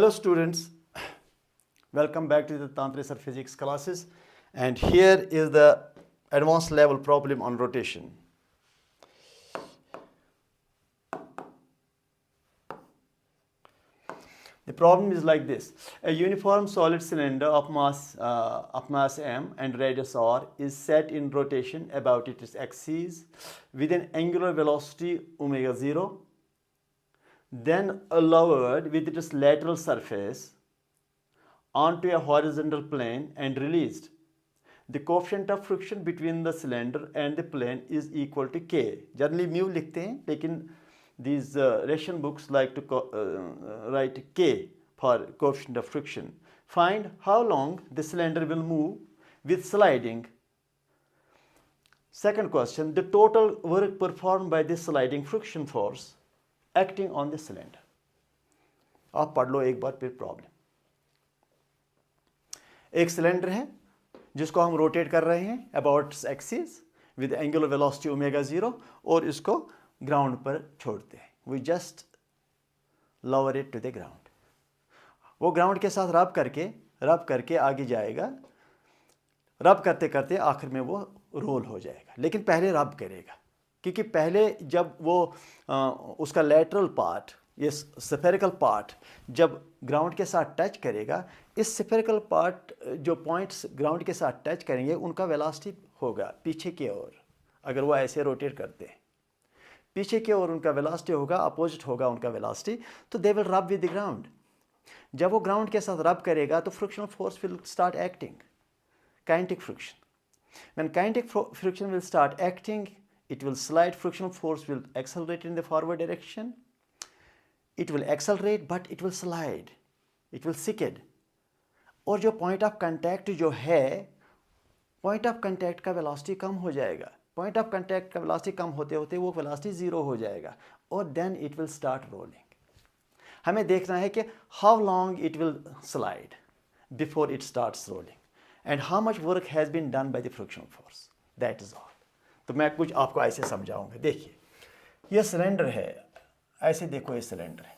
Hello students, welcome back to the Tantra Sir Physics classes, and here is the advanced level problem on rotation. The problem is like this: a uniform solid cylinder of mass m and radius r is set in rotation about its axis with an angular velocity omega 0, then lowered with its lateral surface onto a horizontal plane and released. The coefficient of friction between the cylinder and the plane is equal to K. Generally mu लिखते हैं, लेकिन these Russian books like to write K for coefficient of friction. Find how long the cylinder will move with sliding. Second question, the total work performed by this sliding friction force acting on the cylinder. आप पढ़ लो एक बार फिर problem. एक cylinder है जिसको हम rotate कर रहे हैं about axis with angular velocity omega 0 और इसको ग्राउंड पर छोड़ते हैं. We just lower it to the ground. वो ग्राउंड के साथ रब करके आगे जाएगा. रब करते करते आखिर में वो रोल हो जाएगा, लेकिन पहले रब करेगा, क्योंकि पहले जब वो उसका लेटरल पार्ट, ये स्फेरिकल पार्ट जब ग्राउंड के साथ टच करेगा, इस स्फेरिकल पार्ट जो पॉइंट्स ग्राउंड के साथ टच करेंगे उनका वेलोसिटी होगा पीछे की ओर. अगर वो ऐसे रोटेट करते हैं पीछे की ओर, उनका वेलोसिटी होगा, अपोजिट होगा उनका वेलोसिटी, तो दे विल रब विद द ग्राउंड. जब वो ग्राउंड के साथ रब करेगा तो frictional force will start acting, kinetic friction. When kinetic friction will start acting, it will slide, frictional force will accelerate in the forward direction. It will accelerate but it will slide, it will secede. और जो point of contact जो है, point of contact का velocity कम हो जाएगा. Point of contact का velocity कम होते होते वो वेलोसिटी 0 हो जाएगा और then it will start rolling. हमें देखना है कि how long it will slide before it starts rolling and how much work has been done by the frictional force. That is all. तो मैं कुछ आपको ऐसे समझाऊंगा. देखिए, ये सिलेंडर है, ऐसे देखो ये सिलेंडर है,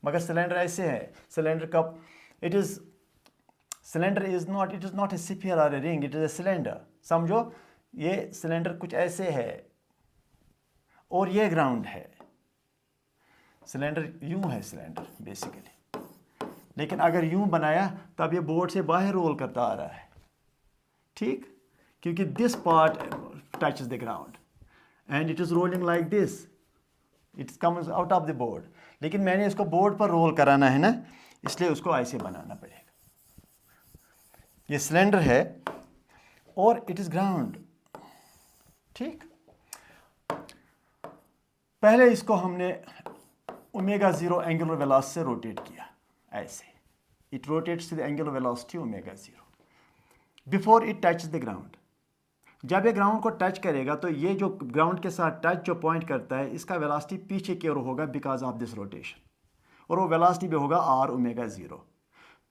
मगर सिलेंडर ऐसे है. सिलेंडर कब cylinder is not a sphere or a ring, it is a cylinder. समझो, ये सिलेंडर कुछ ऐसे है और ये ग्राउंड है. सिलेंडर यूं है, सिलेंडर बेसिकली, लेकिन अगर यूं बनाया तब ये बोर्ड से बाहर रोल करता आ रहा है. ठीक, क्योंकि this part touches the ground and it is rolling like this, it comes out of the board. लेकिन मैंने इसको बोर्ड पर रोल कराना है ना, इसलिए उसको ऐसे बनाना पड़ेगा. ये सिलेंडर है और इट इज ग्राउंड. ठीक, पहले इसको हमने ओमेगा 0 एंगुलर वेलोसिटी से रोटेट किया. ऐसे it rotates to the angular velocity omega 0 before it touches the ground. जब ये ग्राउंड को टच करेगा तो ये जो ग्राउंड के साथ टच जो पॉइंट करता है, इसका वेलोसिटी पीछे की ओर होगा बिकॉज ऑफ दिस रोटेशन, और वो वेलोसिटी भी होगा आर ओमेगा 0.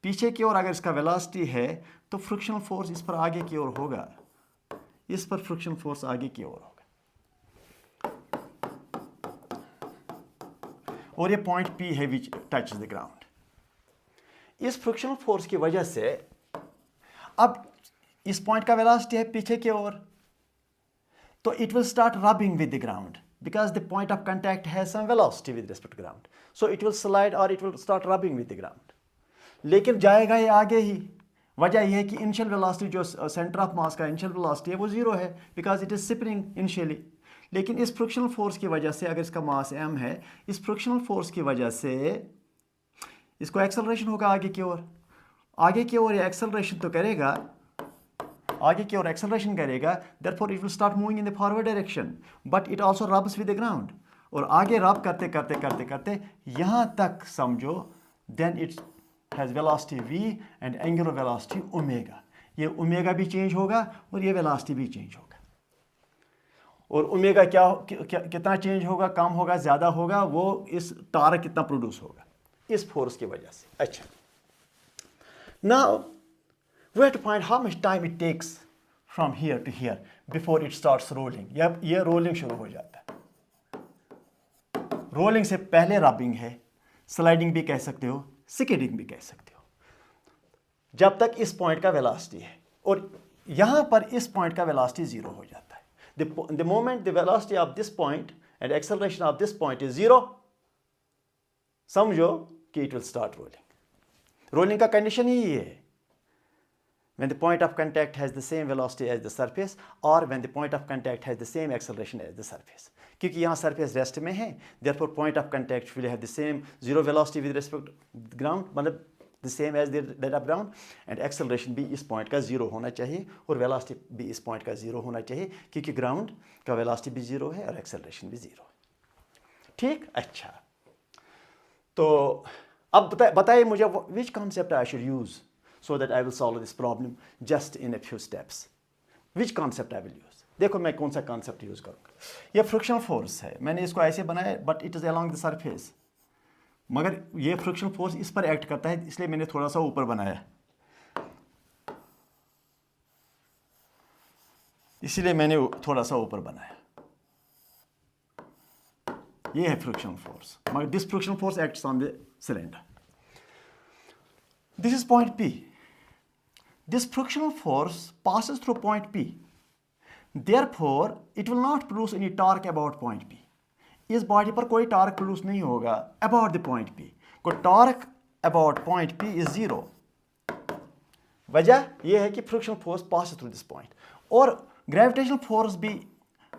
पीछे की ओर अगर इसका वेलोसिटी है तो फ्रिक्शनल फोर्स इस पर आगे की ओर होगा, इस पर फ्रिक्शनल फोर्स आगे की ओर होगा, और ये पॉइंट पी है विच टच द ग्राउंड. इस फ्रिक्शनल फोर्स की वजह से अब इस पॉइंट का वेलोसिटी है पीछे की ओर, तो it will start rubbing with the ground because the point of contact has some velocity with respect to ground, so it will slide और it will start rubbing with the ground. लेकिन जाएगा ये आगे ही. वजह यह है कि इनिशियल वेलोसिटी जो सेंटर ऑफ मास का इनिशियल वेलोसिटी है वो 0 है because it is spinning initially. लेकिन इस फ्रिक्शनल फोर्स की वजह से, अगर इसका मास m है, इस फ्रिक्शनल फोर्स की वजह से इसको एक्सेलरेशन होगा आगे की ओर. आगे की ओर ये एक्सेलरेशन तो करेगा, आगे की ओर एक्सेलरेशन करेगा, therefore it will start moving in the forward direction, but it also rubs with the ground. और आगे रब करते करते करते करते यहाँ तक समझो, then it has velocity v and angular velocity omega. ये ओमेगा भी चेंज होगा और ये वेलोसिटी भी चेंज होगा. और ओमेगा कितना चेंज होगा, कम होगा, ज़्यादा होगा, वो इस टार्क कितना प्रोड्यूस होगा इस फोर्स की वजह से. अच्छा, now we have to find how much time it takes from here to here before it starts rolling. ये रोलिंग शुरू हो जाता है. रोलिंग से पहले रबिंग है, स्लाइडिंग भी कह सकते हो, स्किडिंग भी कह सकते हो, जब तक इस पॉइंट का वेलोसिटी है, और यहां पर इस पॉइंट का वेलोसिटी 0 हो जाता है. The moment the velocity of this point and acceleration of this point is 0, समझो कि it will start rolling. Rolling का कंडीशन ही ये है, when the point of contact has the same velocity as the surface or when the point of contact has the same acceleration as the surface. क्योंकि यहाँ surface rest में है, therefore point of contact will have the same zero velocity with respect to ground, मतलब the same as that of ground, and acceleration भी इस point का 0 होना चाहिए और velocity भी इस point का 0 होना चाहिए, क्योंकि ground का velocity भी 0 है और acceleration भी 0 है. ठीक, अच्छा. तो अब बताइए मुझे which concept I should use so that I will solve this problem just in a few steps. Which concept I will use? देखो मैं कौन सा concept use करूँगा. ये frictional force है, मैंने इसको ऐसे बनाया, but it is along the surface. मगर ये फ्रिक्शनल फोर्स इस पर एक्ट करता है, इसलिए मैंने थोड़ा सा ऊपर बनाया, इसीलिए मैंने थोड़ा सा ऊपर बनाया. ये है फ्रिक्शनल फोर्स, मगर this frictional force acts on the cylinder. This is point P. This frictional force passes through point P. Therefore, it will not produce any torque about point P. इस बॉडी पर कोई torque produce नहीं होगा about the point P. को torque about point P is 0. वजह यह है कि frictional force pass through this point, और ग्रेविटेशनल फोर्स भी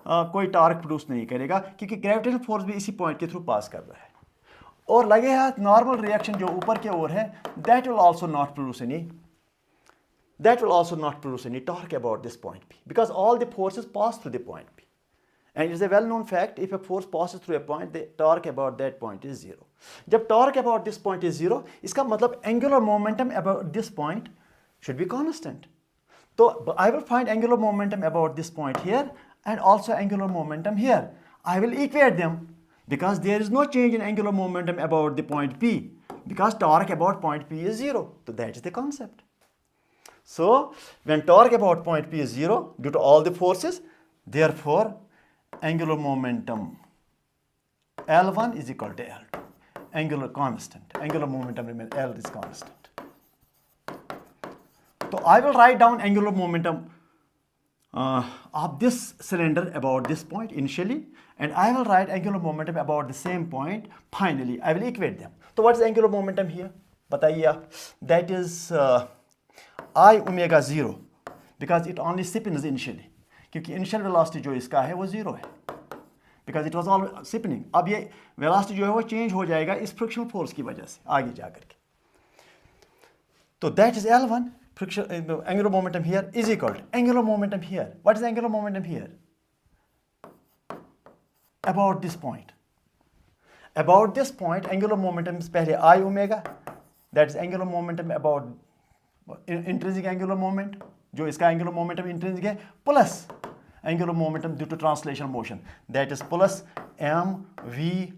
कोई टॉर्क प्रोड्यूस नहीं करेगा, क्योंकि ग्रेविटेशनल फोर्स भी इसी पॉइंट के थ्रू पास कर रहा है. और लगे हाथ नॉर्मल रिएक्शन जो ऊपर के ओर है, that will also not produce any torque about this point P, because all the forces pass through the point P. And it is a well-known fact, if a force passes through a point, the torque about that point is 0. जब torque about this point is 0, इसका मतलब angular momentum about this point should be constant. So I will find angular momentum about this point here and also angular momentum here. I will equate them because there is no change in angular momentum about the point P, because torque about point P is 0. So that is the concept. So when torque about point P is 0 due to all the forces, therefore angular momentum L1 is equal to L2. Angular constant. Angular momentum remains, L is constant. So I will write down angular momentum of this cylinder about this point initially, and I will write angular momentum about the same point finally. I will equate them. So what is angular momentum here? बताइए आप. That is I omega 0, because it only spins initially. क्योंकि initial velocity जो इसका है वो 0 है, because it was all spinning. अब ये वेलोसिटी जो है वो चेंज हो जाएगा इस फ्रिक्शनल फोर्स की वजह से आगे जाकर के. तो that is L1. Angular momentum here is equal to angular momentum here. What is angular momentum here? About this point. About this point angular momentum पहले I omega, that is angular momentum about intrinsic angular moment, जो इसका angular momentum intrinsic है, plus angular momentum due to translational motion, that is plus mvr.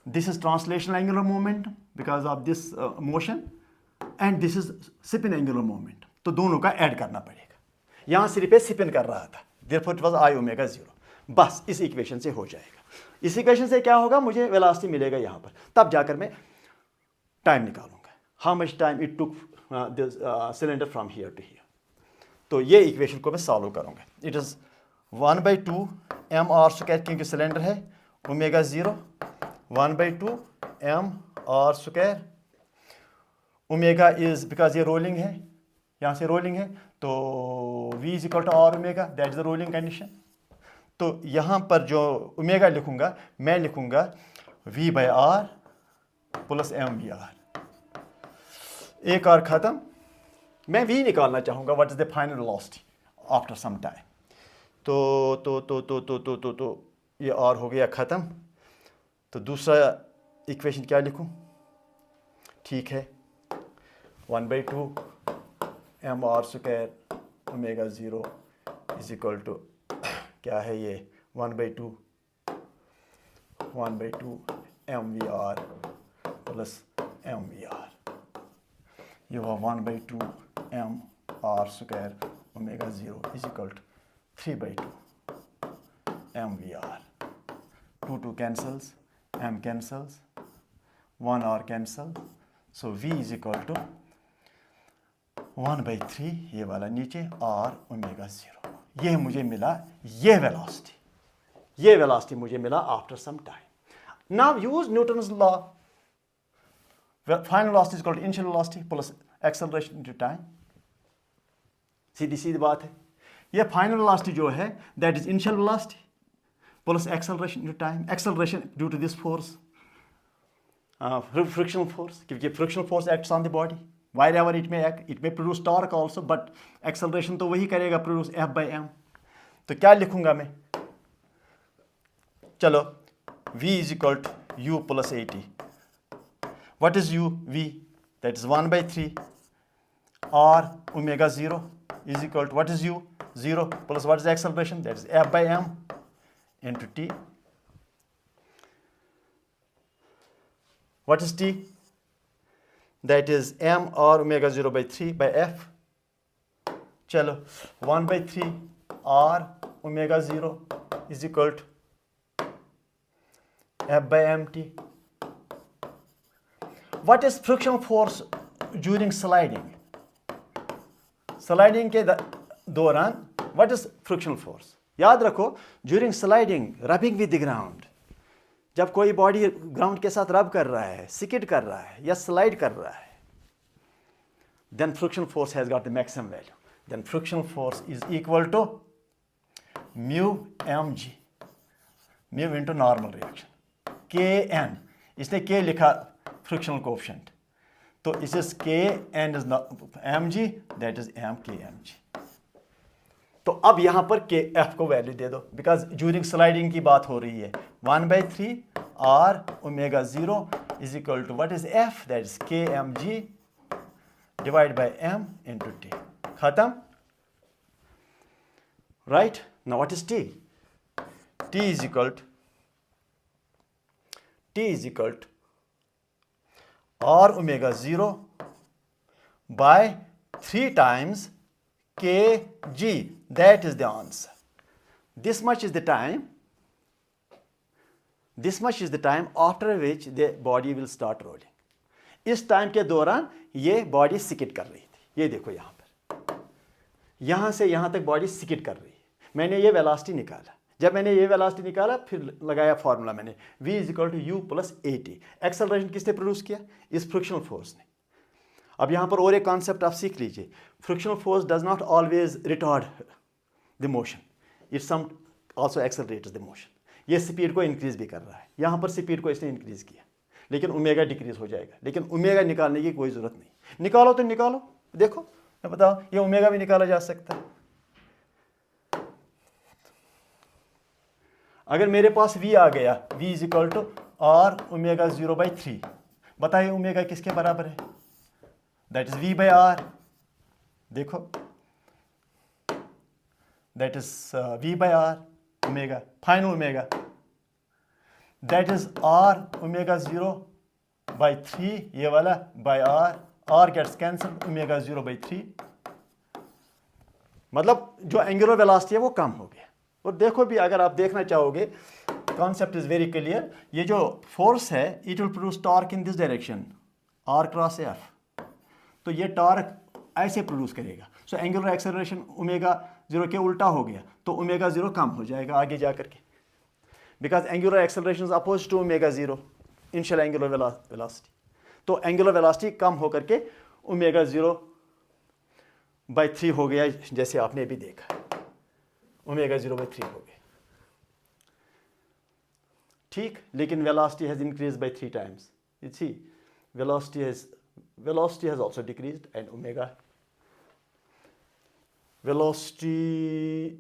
This is translational angular momentum because of this motion, and this is spin angular momentum. तो दोनों का add करना पड़ेगा. यहाँ सिर्फ स्पिन कर रहा था, therefore it was I omega 0. बस इस इक्वेशन से हो जाएगा. इस इक्वेशन से क्या होगा, मुझे वेलोसिटी मिलेगा यहाँ पर, तब जाकर मैं टाइम निकालूंगा. How much time it took this cylinder from here to here. तो ये इक्वेशन को मैं सॉल्व करूंगा. इट इज 1/2 mr स्क्वायर, क्योंकि सिलेंडर है, omega 0 1/2 mr square. Omega is because ये रोलिंग है, यहाँ से रोलिंग है, तो v is equal to r omega, that is the rolling condition. तो यहाँ पर जो ओमेगा लिखूंगा, मैं लिखूंगा v/r प्लस mvr. एक और खत्म. मैं v निकालना चाहूंगा, what is the final velocity after some time. तो ये r हो गया खत्म. तो दूसरा इक्वेशन क्या लिखूं? ठीक है, 1/2 mr square omega 0 is equal to क्या है ये 1/2 mvr प्लस mvr. ये हुआ 1/2 mr square omega 0 is equal to 3/2 mvr. 2 cancels, m cancels, 1 r cancel, so v is equal to 1/3 ये वाला नीचे r ओमेगा 0। ये मुझे मिला ये वेलोसिटी मुझे मिला after some time. Now use Newton's law, final velocity is equal to initial velocity plus acceleration into time. सीधी सीधी बात है। ये फाइनल वेलोसिटी जो है that is initial velocity plus acceleration into time. Acceleration due to this force, frictional force, क्योंकि frictional force acts on the body wherever it may act, it may produce torque also, but acceleration तो वही करेगा, produce F/m। तो क्या लिखूंगा मैं, चलो v is equal to u plus at। what is u? v, that is 1/3 r omega 0 is equal to, what is u? 0 plus what is the acceleration? That is F/m into t. What is t? That is m r omega 0/3 by f। चलो 1/3 r omega 0 is equal to F/mt। What is frictional force during sliding? Sliding के दौरान what is frictional force? याद रखो, during sliding, rubbing with the ground, जब कोई body ground के साथ रब कर रहा है, सिकिट कर रहा है या स्लाइड कर रहा है, then friction force has got the maximum value। then friction force is equal to mu mg, mu into normal reaction, kn। इसने k लिखा frictional coefficient, तो इस kn is mg, that is mkmg। तो अब यहां पर के एफ को वैल्यू दे दो, बिकॉज ड्यूरिंग स्लाइडिंग की बात हो रही है। 1/3 r omega 0 is equal to what is F, that is K M G divide by M into T. खत्म, right. Now what is T? T is equal to r omega 0 by 3 times kg, that is the answer। this much is the time after which the body will start rolling। इस time के दौरान ये body सिकिट कर रही थी। ये देखो यहाँ पर, यहाँ से यहाँ तक बॉडी सिकिट कर रही है। मैंने ये वेलोसिटी निकाला, जब मैंने ये वेलोसिटी निकाला फिर लगाया फॉर्मूला मैंने, v is equal to u plus a t. Acceleration किसने प्रोड्यूस किया? इस फ्रिक्शनल फोर्स ने। अब यहाँ पर और एक कॉन्सेप्ट आप सीख लीजिए, frictional force does not always retard the motion, it some also accelerates the motion. ये स्पीड को इंक्रीज भी कर रहा है, यहाँ पर स्पीड को इसने इंक्रीज किया, लेकिन ओमेगा डिक्रीज हो जाएगा। लेकिन ओमेगा निकालने की कोई ज़रूरत नहीं, निकालो तो निकालो, देखो मैं बताओ, ये ओमेगा भी निकाला जा सकता है। अगर मेरे पास v आ गया, v is equal to r omega 0/3, बताइए ओमेगा किसके बराबर है? That is v by r। देखो that is v by r omega, final omega, that is r omega 0/3 ये वाला by r gets cancel, omega 0/3। मतलब जो एंगुलर वेलोसिटी है वो कम हो गया। और देखो भी, अगर आप देखना चाहोगे, कॉन्सेप्ट इज वेरी क्लियर। ये जो फोर्स है it will produce torque in this direction, r cross f। तो ये टॉर्क ऐसे प्रोड्यूस करेगा। सो एंगुलर एक्सेलरेशन ओमेगा 0 के उल्टा हो गया, तो ओमेगा 0 कम हो जाएगा आगे जा करके, because angular acceleration is oppose to omega 0 initial angular velocity. तो एंगुलर वेलोसिटी कम होकर के ओमेगा 0/3 हो गया, जैसे आपने अभी देखा, ओमेगा 0/3 हो गया, ठीक। लेकिन velocity has increase by 3 times। You see velocity has also decreased, and omega velocity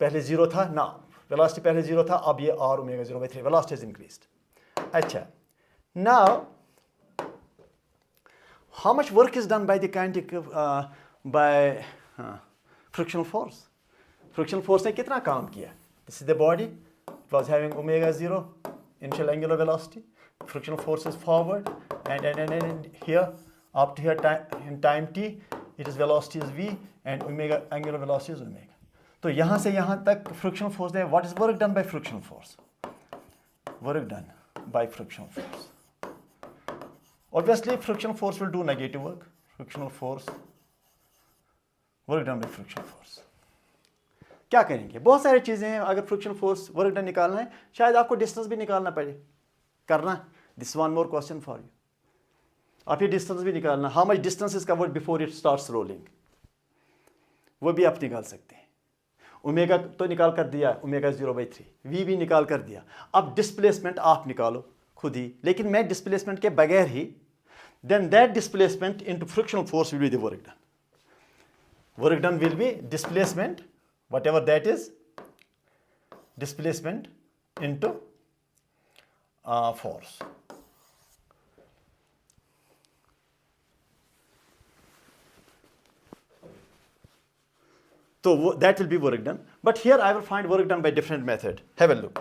पहले 0 था ना, velocity पहले 0 था, अब ये r omega 0/3, velocity has increased। अच्छा, now how much work is done by the kinetic by frictional force? Frictional force ने कितना काम किया? This is the body, it was having omega 0 initial angular velocity, frictional force is forward, and here up to here in time t, it is velocity is v, and omega angular velocity is omega। तो यहाँ से यहाँ तक frictional force है। What is work done by frictional force? Work done by frictional force Obviously, frictional force will do negative work. Frictional force, work done by frictional force. क्या करेंगे? बहुत सारी चीज़ें हैं. अगर फ्रिक्शनल फोर्स वर्क डन निकालना है, शायद आपको डिस्टेंस भी निकालना पड़े. करना. This one more question for you. आप ये डिस्टेंस भी निकालना. How much distance is covered before it starts rolling, वो भी आप निकाल सकते हैं. ओमेगा तो निकाल कर दिया, ओमेगा 0/3. वी भी निकाल कर दिया. अब डिस्प्लेसमेंट आप निकालो खुद ही, लेकिन मैं डिस्प्लेसमेंट के बगैर ही, then that displacement into frictional force will be the work done. Work done will be displacement, whatever that is, displacement into force. So that will be work done. But here I will find work done by different method. Have a look.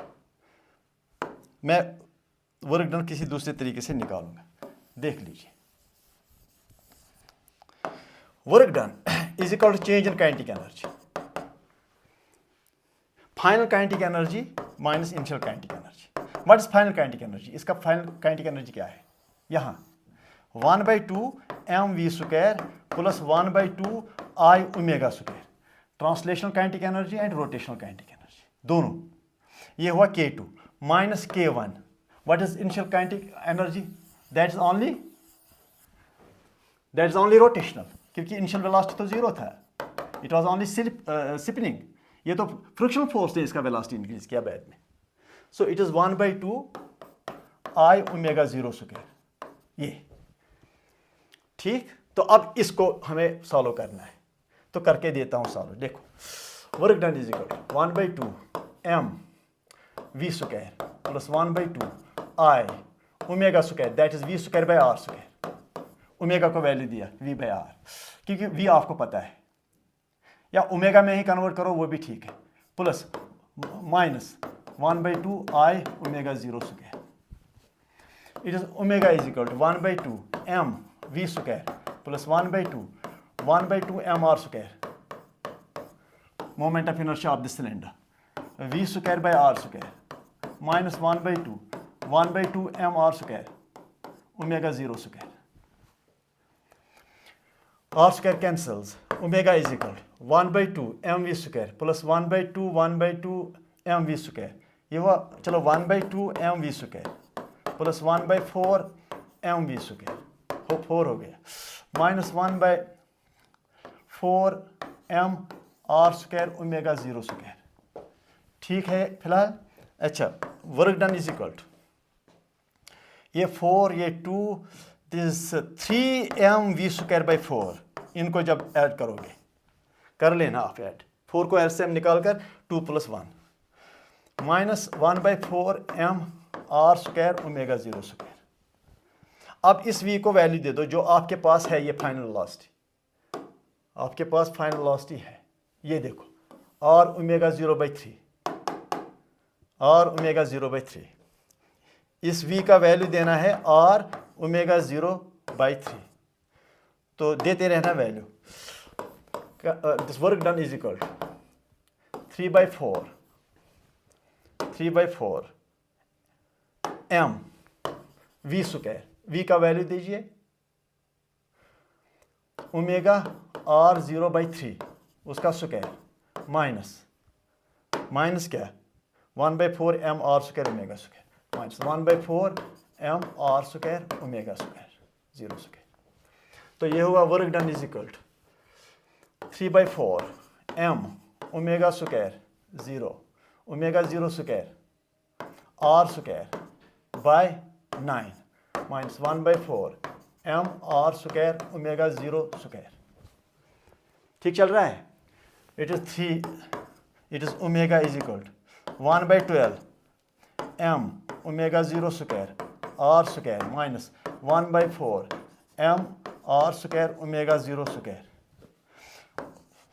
मैं work done किसी दूसरे तरीके से निकालूंगा. देख लीजिए. Work done is equal to change in kinetic energy. Final kinetic energy minus initial kinetic energy. What is final kinetic energy? इसका final kinetic energy क्या है? यहाँ 1/2 mv square plus 1/2 I omega square. Translational kinetic energy and rotational kinetic energy. दोनों. ये हुआ K2 minus K1. What is initial kinetic energy? That is only rotational. क्योंकि initial velocity तो zero था. It was only spinning. ये तो frictional force ने इसका वेलोसिटी इंक्रीज किया बाद में. So it is 1/2 I omega 0 square. ये ठीक. तो अब इसको हमें सॉल्व करना है, तो करके देता हूं सॉल्व. देखो, work done is equal to 1/2 m v square plus 1/2 I omega square, that is v square by r square. Omega को वैल्यू दिया v/r, क्योंकि v आपको पता है, या ओमेगा में ही कन्वर्ट करो वो भी ठीक है. Plus minus 1/2 I omega 0 square. It is omega is equal to 1/2 m v square plus 1/2 m r square. Moment of inertia of the cylinder v square by r square minus 1/2 m r square omega 0 square. R square cancels. Omega is equal to 1/2 mv square plus 1/2 mv square. ये हुआ, चलो 1/2 mv square plus 1/4 mv square. 4 हो गया. Minus 1/4 m r square omega 0 square. ठीक है फिलहाल. अच्छा, work done is equal to ये 4, ये 2, दिस 3 mv स्क्वायर बाई 4. इनको जब ऐड करोगे, कर लेना आप ऐड. 4 को एलसीएम निकाल कर 2 + 1 minus 1/4 m r square omega 0 square. अब इस v को वैल्यू दे दो जो आपके पास है. ये फाइनल वेलोसिटी आपके पास फाइनल वेलोसिटी है. ये देखो r ओमेगा 0/3, r ओमेगा 0/3. इस v का वैल्यू देना है r ओमेगा 0/3. तो देते रहना value. This work done is equal to 3/4 m v square. v का वैल्यू दीजिए ओमेगा r 0/3 उसका स्क्वायर माइनस क्या 1/4 m r square omega square minus 1/4 m r square omega square 0 square. तो ये हुआ work done is equal to 3/4 m omega square 0 omega 0 square r square by 9 minus 1/4 m r square omega 0 square. ठीक चल रहा है. It is omega is equal to 1/12 m omega 0 square r square minus 1/4 m r square omega 0 square.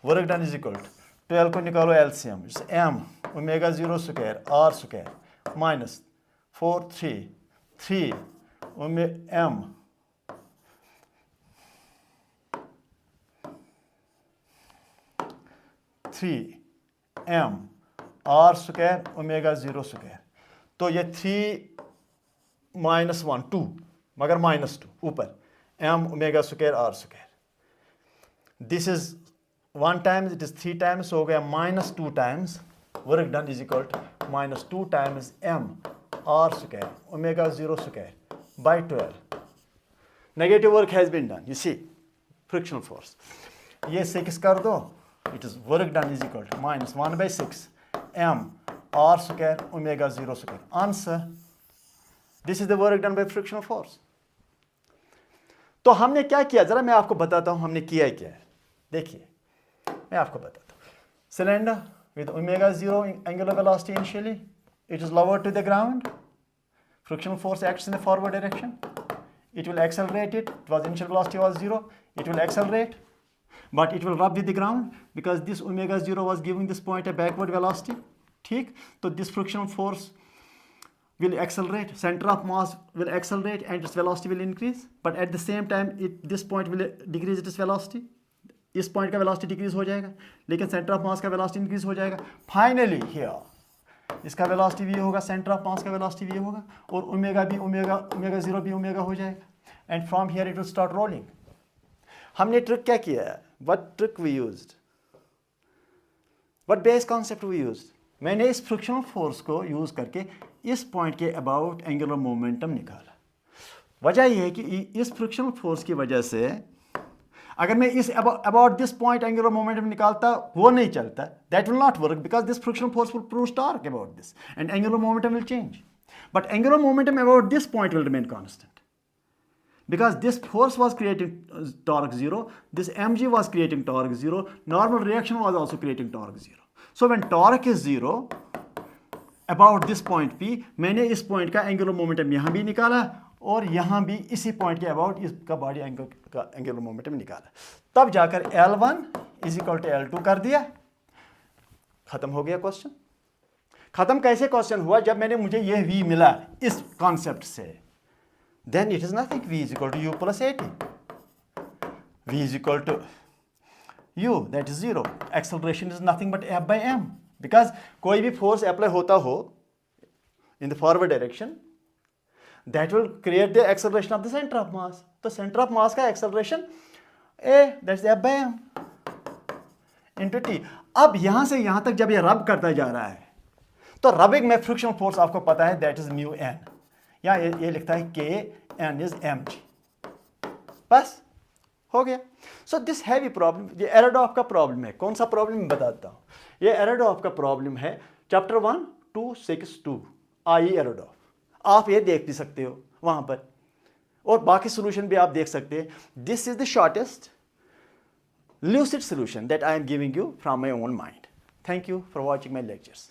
Work done is equal to 12 को निकालो LCM. m omega 0 square r square minus 3 m r square omega 0 square. तो ये 3 - 1 2 मगर -2 ऊपर m omega square r square. This is 1 times, it is 3 times, हो गया -2 times work done is equal to -2 times m r square omega 0 square by 12। Negative work has been done, you see frictional force. ये 6 कर दो, it is work done is equal to -1/6 m r square omega 0 square. Answer, this is the work done by frictional force. तो हमने क्या किया, जरा मैं आपको बताता हूं हमने किया क्या है। देखिए मैं आपको बताता हूं, cylinder with omega 0 angular velocity initially, it is lowered to the ground, frictional force acts in the forward direction, it will accelerate it was initial velocity was 0, it will accelerate, but it will rub with the ground because this omega 0 was giving this point a backward velocity, ठीक। तो this frictional force will accelerate, center of mass will accelerate and its velocity will increase, but at the same time this point will decrease its velocity, इस point का velocity decrease हो जाएगा लेकिन centre of mass का velocity increase हो जाएगा। Finally here इसका velocity भी होगा, सेंटर ऑफ मास का वेलोसिटी भी होगा और ओमेगा भी ओमेगा 0 भी ओमेगा हो जाएगा and from here it will start rolling. हमने ट्रिक क्या किया है, what trick we used, what base concept we used. मैंने इस फ्रिक्शनल फोर्स को यूज करके इस पॉइंट के अबाउट एंगुलर मोमेंटम निकाला। वजह यह है कि इस फ्रिक्शनल फोर्स की वजह से अगर मैं इस about this point angular momentum निकालता, वो नहीं चलता, that will not work because this frictional force will prove torque about this and angular momentum will change, but angular momentum about this point will remain constant because this force was creating torque 0, this mg was creating torque 0, normal reaction was also creating torque 0. So when torque is 0 about this point P, मैंने इस point का angular momentum यहाँ भी निकाला और यहाँ भी इसी पॉइंट के अबाउट इसका बॉडी एंगल का एंगुलर मोमेंटम निकाला, तब जाकर L1 is equal to L2 कर दिया, खत्म हो गया क्वेश्चन। खत्म कैसे क्वेश्चन हुआ, जब मैंने मुझे यह V मिला इस कॉन्सेप्ट से, then it is nothing, V is equal to U plus 80, V is equal to U, that is 0, acceleration is nothing but F by m, because कोई भी फोर्स अप्लाई होता हो in the forward direction, that will create the acceleration of the center of mass, तो center of mass का acceleration A, that's F by m into T। अब यहाँ से यहाँ तक जब ये रब करता जा रहा है तो रबिंग में फ्रिक्शनल फोर्स आपको पता है that is mu n, या ये लिखता है K n is mg, बस हो गया। सो दिस हैवी प्रॉब्लम, ये एरोडॉफ का प्रॉब्लम है। कौन सा प्रॉब्लम बताता हूँ, ये एरोडॉफ का प्रॉब्लम है चैप्टर 1262 आई एरोडॉफ। आप ये देख भी सकते हो वहाँ पर और बाकी सोल्यूशन भी आप देख सकते हैं। This is the shortest lucid solution that I am giving you from my own mind. Thank you for watching my lectures.